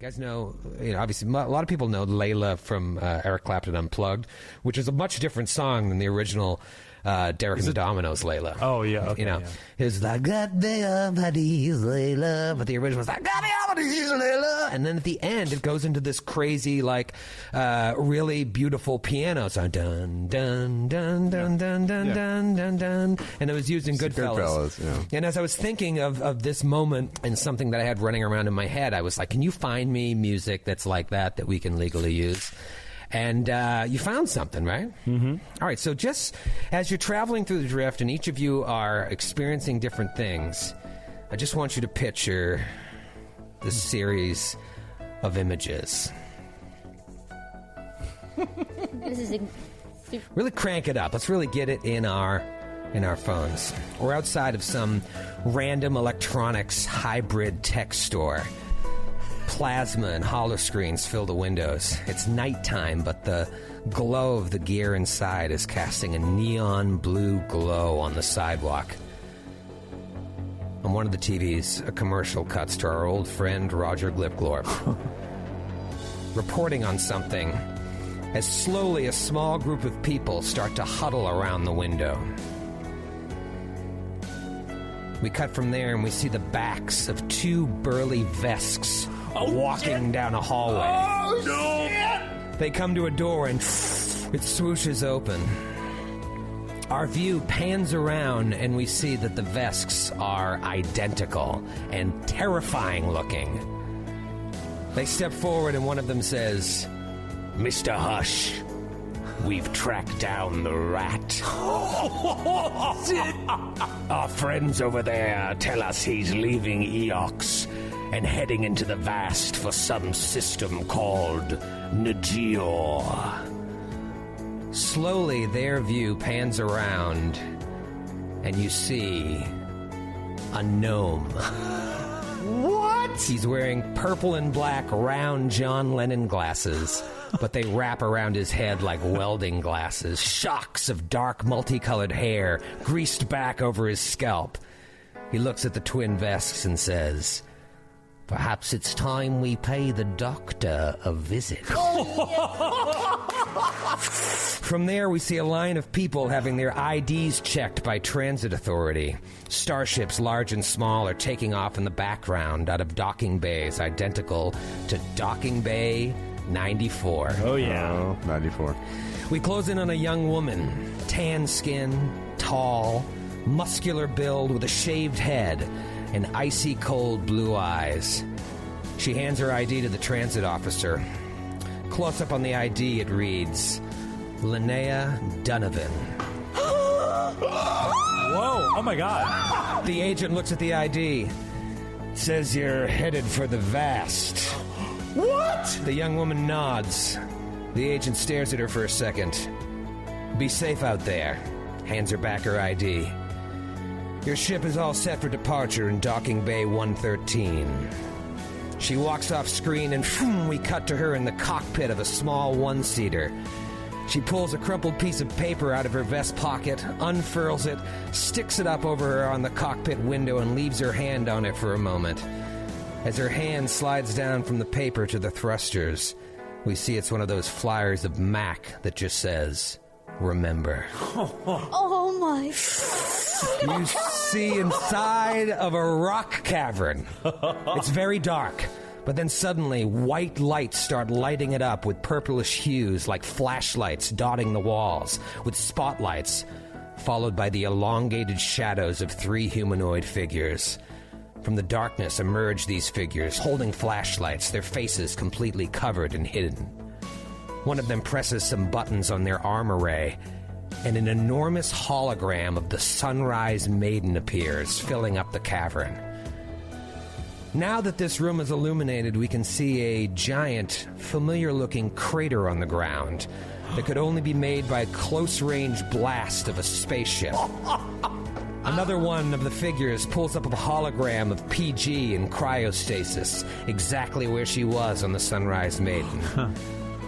guys know, obviously, a lot of people know Layla from Eric Clapton Unplugged, which is a much different song than the original Derek and the Dominoes Layla. Oh, yeah. Okay, It's like, got me on my knees, Layla. But the original was like, got me on my knees, Layla. And then at the end, it goes into this crazy, really beautiful piano song. Dun, dun, dun, dun, dun, dun, dun, dun, dun. And it was used in Goodfellas. Yeah. And as I was thinking of this moment and something that I had running around in my head, I was like, can you find me music that's like that we can legally use? And you found something, right? Mm-hmm. All right, so just as you're traveling through the drift and each of you are experiencing different things, I just want you to picture this series of images. This is Really crank it up. Let's really get it in our phones. We're outside of some random electronics hybrid tech store. Plasma and hollow screens fill the windows. It's nighttime, but the glow of the gear inside is casting a neon blue glow on the sidewalk. On one of the TVs, a commercial cuts to our old friend Roger Glipglorp reporting on something as slowly a small group of people start to huddle around the window. We cut from there and we see the backs of two burly Vesks walking down a hallway. Oh, no! They come to a door and it swooshes open. Our view pans around and we see that the Vesks are identical and terrifying looking. They step forward and one of them says, "Mr. Hush, we've tracked down the rat. Our friends over there tell us he's leaving Eox and heading into the vast for some system called Nagior." Slowly, their view pans around, and you see a gnome. What? He's wearing purple and black round John Lennon glasses, but they wrap around his head like welding glasses. Shocks of dark, multicolored hair greased back over his scalp. He looks at the twin Vesks and says, "Perhaps it's time we pay the doctor a visit." From there, we see a line of people having their IDs checked by transit authority. Starships large and small are taking off in the background out of docking bays identical to Docking Bay 94. Oh, yeah. Oh, 94. We close in on a young woman, tan skin, tall, muscular build with a shaved head and icy cold blue eyes. She hands her ID to the transit officer. Close up on the ID, it reads, Linnea Donovan. Whoa, oh my God. The agent looks at the ID. Says you're headed for the vast. What? The young woman nods. The agent stares at her for a second. Be safe out there. Hands her back her ID. Your ship is all set for departure in Docking Bay 113. She walks off screen and we cut to her in the cockpit of a small one-seater. She pulls a crumpled piece of paper out of her vest pocket, unfurls it, sticks it up over her on the cockpit window and leaves her hand on it for a moment. As her hand slides down from the paper to the thrusters, we see it's one of those flyers of Mac that just says, "Remember." Oh my. You see inside of a rock cavern. It's very dark, but then suddenly white lights start lighting it up with purplish hues like flashlights dotting the walls, with spotlights, followed by the elongated shadows of three humanoid figures. From the darkness emerge these figures, holding flashlights, their faces completely covered and hidden. One of them presses some buttons on their arm array, and an enormous hologram of the Sunrise Maiden appears, filling up the cavern. Now that this room is illuminated, we can see a giant, familiar-looking crater on the ground that could only be made by a close-range blast of a spaceship. Another one of the figures pulls up a hologram of PG in cryostasis, exactly where she was on the Sunrise Maiden.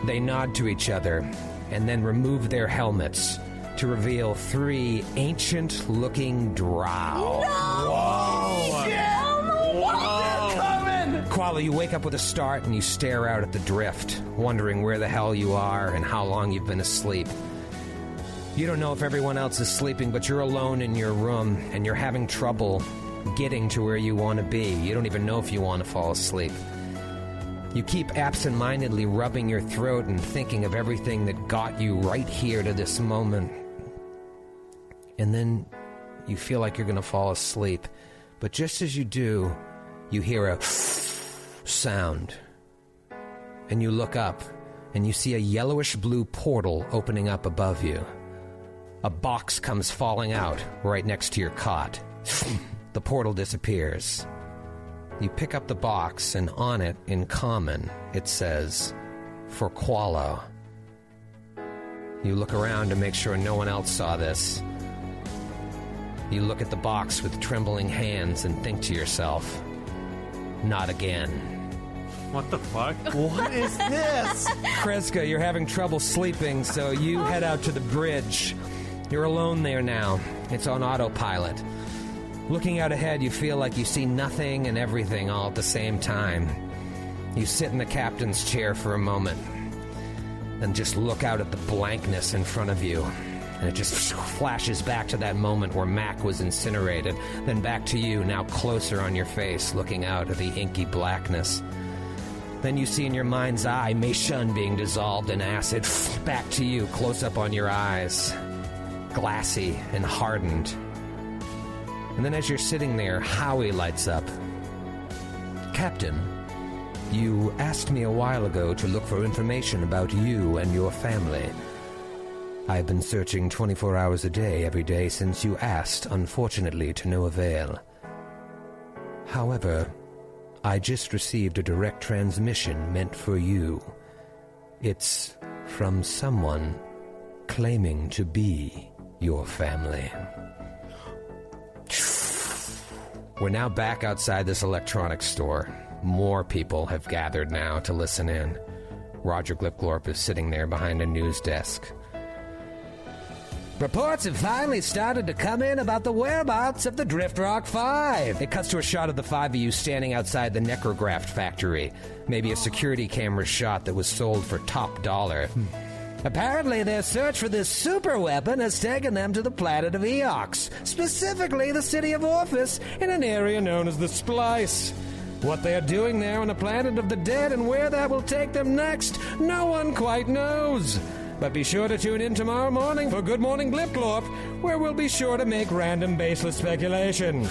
They nod to each other and then remove their helmets to reveal three ancient-looking drow. No! Whoa. They're coming! Koala, you wake up with a start and you stare out at the drift, wondering where the hell you are and how long you've been asleep. You don't know if everyone else is sleeping, but you're alone in your room and you're having trouble getting to where you want to be. You don't even know if you want to fall asleep. You keep absent-mindedly rubbing your throat and thinking of everything that got you right here to this moment. And then you feel like you're going to fall asleep. But just as you do, you hear a sound. And you look up, and you see a yellowish-blue portal opening up above you. A box comes falling out right next to your cot. The portal disappears. You pick up the box, and on it, in common, it says, "For Koala." You look around to make sure no one else saw this. You look at the box with trembling hands and think to yourself, not again. What the fuck? What is this? Kreska, you're having trouble sleeping, so you head out to the bridge. You're alone there now. It's on autopilot. Looking out ahead, you feel like you see nothing and everything all at the same time. You sit in the captain's chair for a moment, then just look out at the blankness in front of you. And it just flashes back to that moment where Mac was incinerated, then back to you, now closer on your face, looking out at the inky blackness. Then you see in your mind's eye Mei Shun being dissolved in acid, back to you, close up on your eyes, glassy and hardened. And then as you're sitting there, Howie lights up. "Captain, you asked me a while ago to look for information about you and your family. I've been searching 24 hours a day every day since you asked, unfortunately to no avail. However, I just received a direct transmission meant for you. It's from someone claiming to be your family." We're now back outside this electronics store. More people have gathered now to listen in. Roger Glipglorp is sitting there behind a news desk. "Reports have finally started to come in about the whereabouts of the Drift Rock 5. It cuts to a shot of the five of you standing outside the Necrograft factory. Maybe a security camera shot that was sold for top dollar. Apparently their search for this super weapon has taken them to the planet of Eox, specifically the city of Orphis, in an area known as the Splice. What they are doing there on the planet of the dead and where that will take them next, no one quite knows. But be sure to tune in tomorrow morning for Good Morning Glipglorp, where we'll be sure to make random baseless speculation."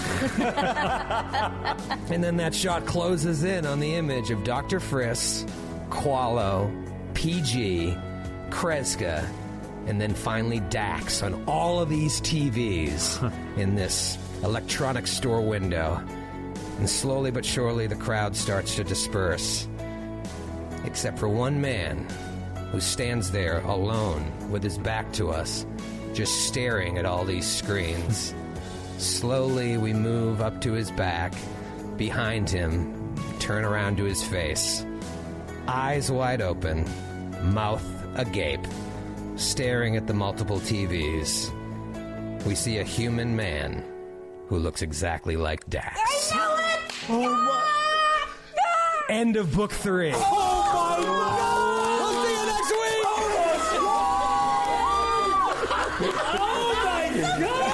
And then that shot closes in on the image of Dr. Friss, Qualo, PG, Kreska, and then finally Dax on all of these TVs in this electronics store window. And slowly but surely the crowd starts to disperse. Except for one man who stands there alone with his back to us, just staring at all these screens. Slowly we move up to his back, behind him, turn around to his face. Eyes wide open, mouth agape, staring at the multiple TVs. We see a human man who looks exactly like Dax. I know it! Oh my! End of book 3. Oh my God! We'll see you next week! Oh my god!